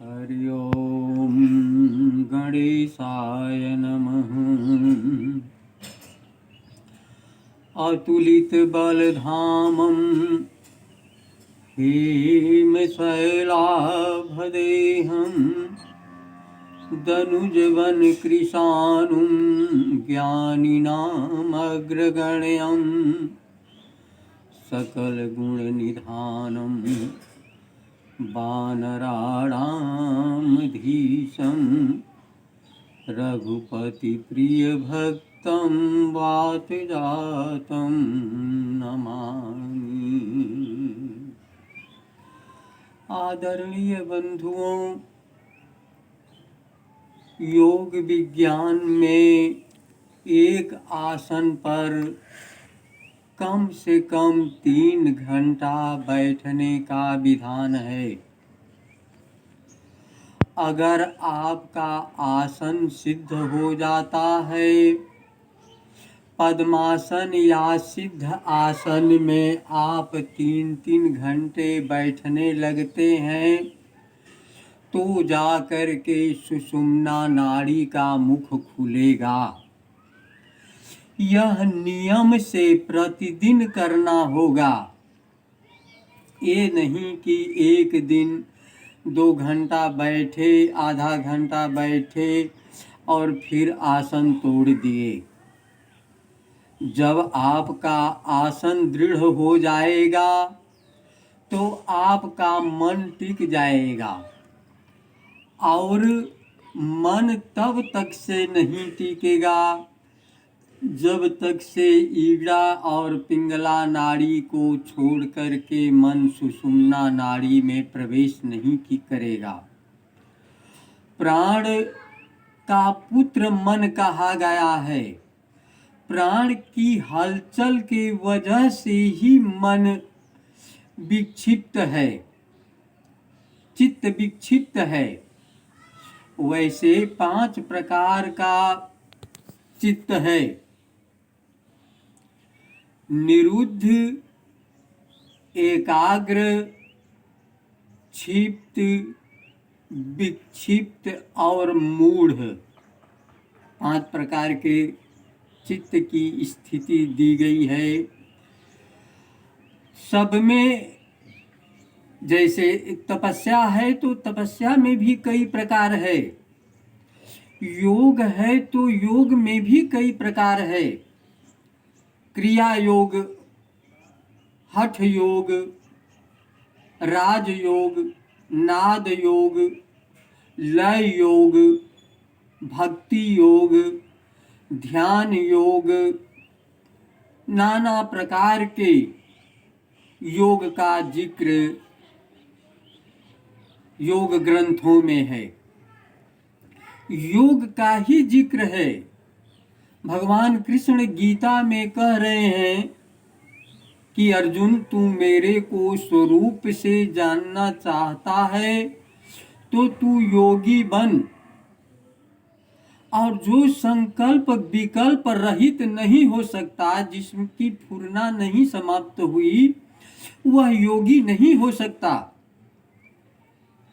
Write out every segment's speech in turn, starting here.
हरि ओम गणेशाय नमः। अतुलित बलधामं हेमशैलाभदेहं दनुजवन कृशानुं ज्ञानिनामग्रगण्यं सकलगुणनिधानं वानराणामधीशं रघुपतिप्रियभक्तं वातजातं नमामि। आदरणीय बंधुओं, योग विज्ञान में एक आसन पर कम से कम 3 घंटा बैठने का विधान है। अगर आपका आसन सिद्ध हो जाता है, पद्मासन या सिद्ध आसन में आप 3-3 घंटे बैठने लगते हैं, तो जाकर के सुषुम्ना नाड़ी का मुख खुलेगा। यह नियम से प्रतिदिन करना होगा। ये नहीं कि एक दिन 2 घंटा बैठे, आधा घंटा बैठे और फिर आसन तोड़ दिए। जब आपका आसन दृढ़ हो जाएगा तो आपका मन टिक जाएगा, और मन तब तक से नहीं टिकेगा जब तक से ईड़ा और पिंगला नाड़ी को छोड़ करके मन सुषुम्ना नाड़ी में प्रवेश नहीं करेगा। प्राण का पुत्र मन कहा गया है। प्राण की हलचल के वजह से ही मन विक्षिप्त है, चित्त विक्षिप्त है। वैसे 5 प्रकार का चित्त है: निरुद्ध, एकाग्र, क्षिप्त, विक्षिप्त और मूढ़। 5 प्रकार के चित्त की स्थिति दी गई है। सब में जैसे तपस्या है तो तपस्या में भी कई प्रकार है, योग है तो योग में भी कई प्रकार है। क्रिया योग, हठ योग, राज योग, नाद योग, लय योग, भक्ति योग, ध्यान योग, नाना प्रकार के योग का जिक्र योग ग्रंथों में है। योग का ही जिक्र है। भगवान कृष्ण गीता में कह रहे हैं कि अर्जुन, तू मेरे को स्वरूप से जानना चाहता है तो तू योगी बन, और जो संकल्प विकल्प रहित नहीं हो सकता, जिसकी फुरना नहीं समाप्त हुई, वह योगी नहीं हो सकता।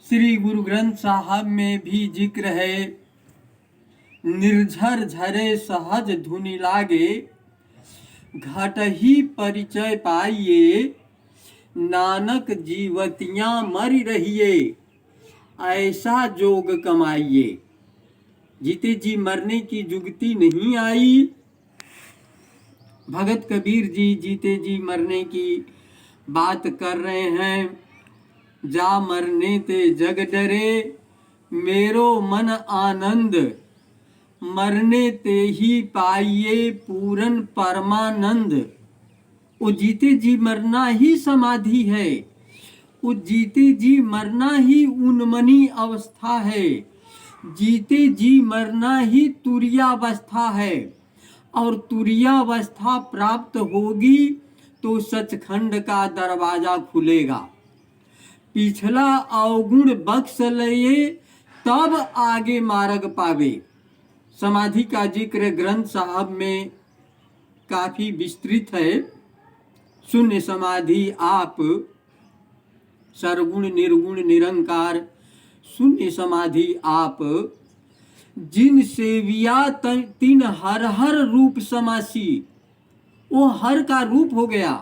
श्री गुरु ग्रंथ साहब में भी जिक्र है: निर्झर झरे सहज धुनि लागे, घट ही परिचय पाइए, नानक जीवतियां मरि रहिए, ऐसा जोग कमाइए। जीते जी मरने की जुगती नहीं आई। भगत कबीर जी जीते जी मरने की बात कर रहे हैं। जा मरने ते जग डरे, मेरो मन आनंद, मरने ते ही पाइए पूरन परमानंद। वो जीते जी मरना ही समाधि है। वो जीते जी मरना ही उन्मनी अवस्था है। जीते जी मरना ही तुरीयावस्था है, और तुरीयावस्था प्राप्त होगी तो सचखंड का दरवाजा खुलेगा। पिछला अवगुण बख्श लये, तब आगे मार्ग पावे। समाधि का जिक्र ग्रंथ साहब में काफी विस्तृत है। शून्य समाधि आप सर्वगुण निर्गुण निरंकार शून्य समाधि आप जिन सेविया तीन हर हर रूप समासी, वो हर का रूप हो गया।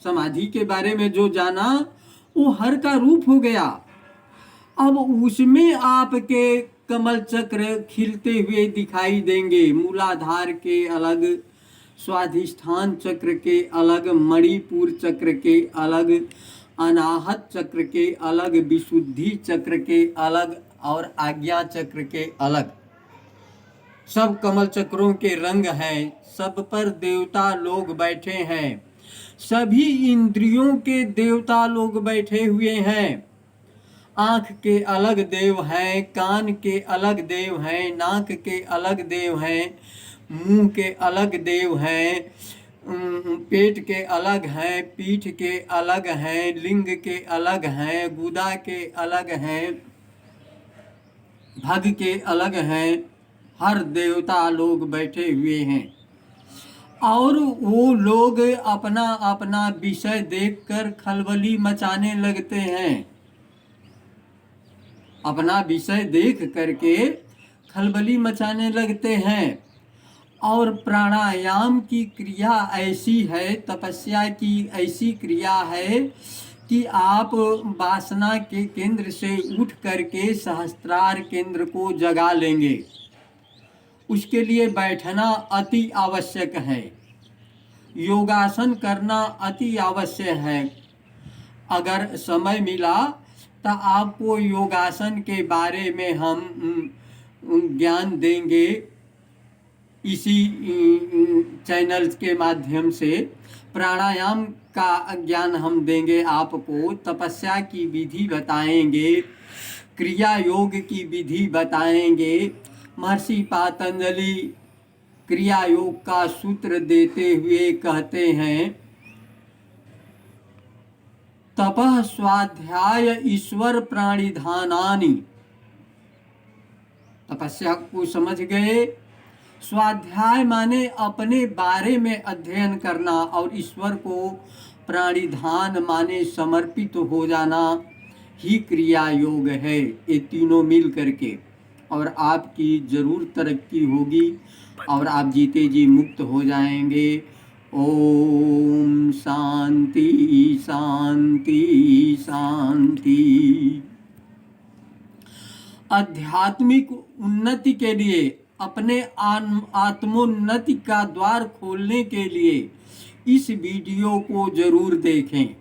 समाधि के बारे में जो जाना वो हर का रूप हो गया। अब उसमें आपके कमल चक्र खिलते हुए दिखाई देंगे। मूलाधार के अलग, स्वाधिष्ठान चक्र के अलग, मणिपुर चक्र के अलग, अनाहत चक्र के अलग, विशुद्धि चक्र के अलग और आज्ञा चक्र के अलग। सब कमल चक्रों के रंग हैं, सब पर देवता लोग बैठे हैं, सभी इंद्रियों के देवता लोग बैठे हुए हैं। आँख के अलग देव हैं, कान के अलग देव हैं, नाक के अलग देव हैं, मुंह के अलग देव हैं, पेट के अलग हैं, पीठ के अलग हैं, लिंग के अलग हैं, गुदा के अलग हैं, भग के अलग हैं। हर देवता लोग बैठे हुए हैं और वो लोग अपना अपना विषय देखकर खलबली मचाने लगते हैं। अपना विषय देख करके खलबली मचाने लगते हैं। और प्राणायाम की क्रिया ऐसी है, तपस्या की ऐसी क्रिया है कि आप वासना के केंद्र से उठ करके सहस्त्रार केंद्र को जगा लेंगे। उसके लिए बैठना अति आवश्यक है, योगासन करना अति आवश्यक है। अगर समय मिला तो आपको योगासन के बारे में हम ज्ञान देंगे इसी चैनल के माध्यम से। प्राणायाम का ज्ञान हम देंगे आपको, तपस्या की विधि बताएंगे, क्रिया योग की विधि बताएंगे। महर्षि पातंजलि क्रिया योग का सूत्र देते हुए कहते हैं, तपः स्वाध्याय ईश्वर प्राणिधानानि। तपस्या को समझ गए। स्वाध्याय माने अपने बारे में अध्ययन करना, और ईश्वर को प्राणिधान माने समर्पित हो जाना ही क्रिया योग है। ये तीनों मिल करके, और आपकी जरूर तरक्की होगी और आप जीते जी मुक्त हो जाएंगे। ओम शांति शांति शांति। आध्यात्मिक उन्नति के लिए, अपने आत्मोन्नति का द्वार खोलने के लिए इस वीडियो को जरूर देखें।